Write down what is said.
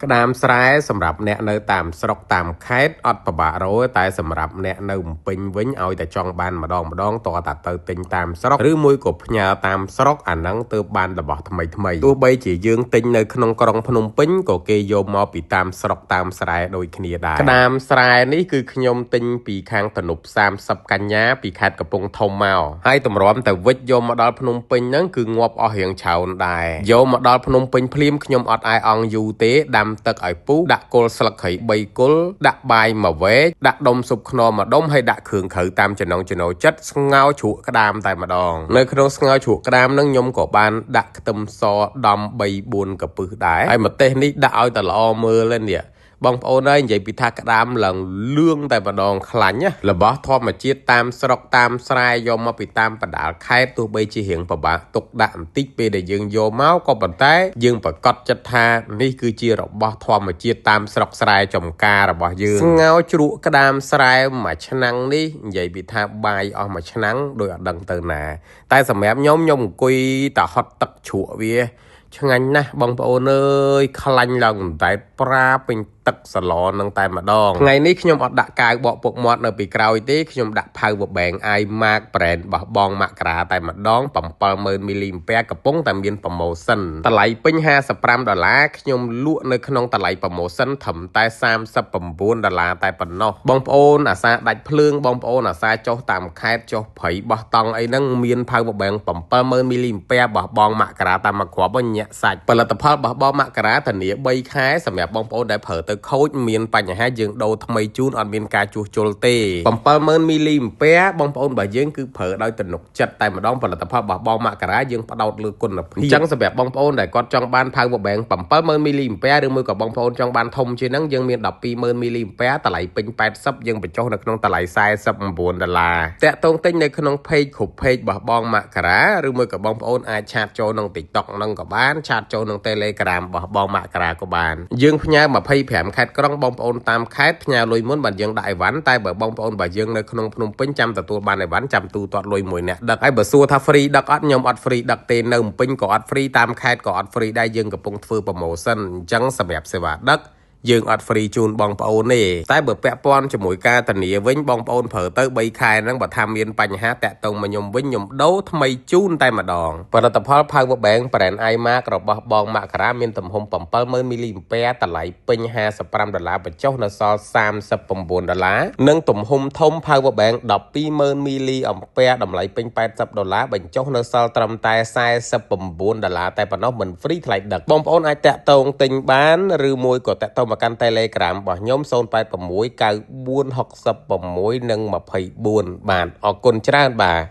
ក្តាមស្រែសម្រាប់អ្នកនៅតាមស្រុកតាមខេត្តអត់ពិបាករកតែសម្រាប់អ្នកនៅភ្នំពេញវិញឲ្យតែចង់បានម្ដងតើតាទៅទិញតាមស្រុកឬមួយក៏ផ្ញើតាមស្រុកអាហ្នឹងទើបបានរបស់ថ្មីទោះបីជាយើងទិញនៅក្នុងក្រុងភ្នំពេញក៏គេយកមកពីតាមស្រុកតាមស្រែដូចគ្នាដែរក្តាមស្រែនេះគឺខ្ញុំទិញពីខាងទំនប់30កញ្ញាពីខេត្តកំពង់ធំមកហើយតម្រាំតែវិចយកមកដល់ភ្នំពេញហ្នឹងគឺងាប់អស់រៀងច្រើនដែរយកមកដល់ភ្នំពេញភ្លាមខ្ញុំអត់អាយអង្គយូរទេដាំទឹកឲ្យពុះដាក់គល់ស្លឹកគ្រៃ3គល់ដាក់បាយ1វែកដាក់ដុំស៊ុបខ្នុរ1ដុំហើយដាក់គ្រឿងក្រៅតាមចំណង់ចំណូលចិត្តស្ងោរជ្រក់ក្តាមតែម្ដងនៅក្នុងស្ងោរជ្រក់ក្តាមហ្នឹងខ្ញុំក៏បានដាក់ខ្ទឹមសដំ3-4កាពឹសដែរហើយម្ទេសនេះដាក់ឲ្យតែល្អមើលនេះបងប្អូនហើយនិយាយពីថាក្តាមឡើងលឿងតែម្ដងខ្លាញ់ណារបស់ធម្មជាតិតាមស្រុកតាមស្រែយកមកពីតាមបណ្ដាលខេត្តទោះបីជារៀងពិបាកទុកដាក់បន្តិចពេលដែលយើងយកមកក៏ប៉ុន្តែយើងប្រកាសចិត្តថានេះគឺជារបស់ធម្មជាតិតាមស្រុកស្រែចំការរបស់យើងស្ងោរជ្រក់ក្តាមស្រែមួយឆ្នាំងនេះនិយាយពីថាបាយអស់មួយឆ្នាំងដោយអត់ដឹងទៅណាតែសម្រាប់ខ្ញុំអង្គុយតែហត់ទឹកជ្រក់វាឆ្ងាញ់ណាស់បងប្អូនអើយខ្លាញ់ឡើងតែប្រាពេញទឹកសឡនឹងតែម្ដងថ្ងៃនេះខ្ញុំអត់ដាក់កាវបកពុកមាត់នៅពីក្រោយទេខ្ញុំដាក់ Power Bank iMark brand របស់បងមករាតែម្ដង 70000 mAh កំពុងតែមាន promotion តម្លៃពេញ$55ខ្ញុំលក់នៅក្នុងតម្លៃ promotion ត្រឹមតែ$39តែប៉ុណ្ណោះបងប្អូនអាសាដាច់ភ្លើងបងប្អូនអាសាចុះតាមខេត្តចុះព្រៃបោះតង់អីហ្នឹងមាន Power Bank 70000 mAh របស់បងមករាតាមមកគ្រាប់វិញញាក់សាច់ផលិតផលរបស់បងមករាធានា3ខែសម្រាប់បងប្អូនដែលប្រើទៅខូចមានបញ្ហាយើងដូរថ្មីជូនអត់មានការជួសជុលទេ70000 mAhបងប្អូនរបស់យើងគឺប្រើដោយទំនុកចិត្តតែម្ដងផលិតផលរបស់បងមករាយើងផ្ដោតលើគុណភាពអញ្ចឹងសម្រាប់បងប្អូនដែលគាត់ចង់បាន Power Bank 70000 mAh ឬមួយក៏បងប្អូនចង់បានធំជាងហ្នឹងយើងមាន 12000 mAh តម្លៃពេញ80យើងបញ្ចុះនៅក្នុងតម្លៃ$49តាក់ទងទិញនៅក្នុង page គ្រប់ page របស់បងមករាឬមួយក៏បងប្អូនអាចឆាតចូលក្នុង TikTok ហ្នឹងក៏បានឆាតចូលក្នុង Telegram របស់បងមករាក៏បានយើងផ្ញើ25ខេត្តក្រុងបងប្អូនតាមខេត្តផ្ញើលុយមុនបាទយើងដាក់អីវ៉ាន់តែបើបងប្អូនបើយើងនៅក្នុងភ្នំពេញចាំទទួលបានអីវ៉ាន់ចាំទូទាត់លុយមួយអ្នកដឹកហើយបើសួរថា free ដឹកអត់ខ្ញុំអត់ free ដឹកទេនៅភ្នំពេញក៏អត់ free តាមខេត្តក៏អត់ free ដែរយើងកំពុងធ្វើ promotion អញ្ចឹងសម្រាប់សេវាដឹកយើងអត់ free ជូនបងប្អូនទេតែបើពាក់ព័ន្ធជាមួយការធានាវិញបងប្អូនប្រើទៅ3ខែហ្នឹងបើថាមានបញ្ហាតាក់ទងមកខ្ញុំវិញខ្ញុំដូរថ្មីជូនតែម្ដងផលិតផល Power Bank brand iMark របស់បងមករាមានទំហំ70000 mAh តម្លៃពេញ$55បញ្ចុះនៅសល់$39និងទំហំធំ Power Bank 12000 mAh តម្លៃពេញ$80បញ្ចុះនៅសល់ត្រឹមតែ$49តែប៉ុណ្ណោះមិន free ថ្លៃដឹកបងប្អូនអាចតាក់ទងទិញបានឬមួយក៏តាក់ទងមកកាន់ Telegram របស់ខ្ញុំ086 9466 និង24បាទអរគុណច្រើនបាទ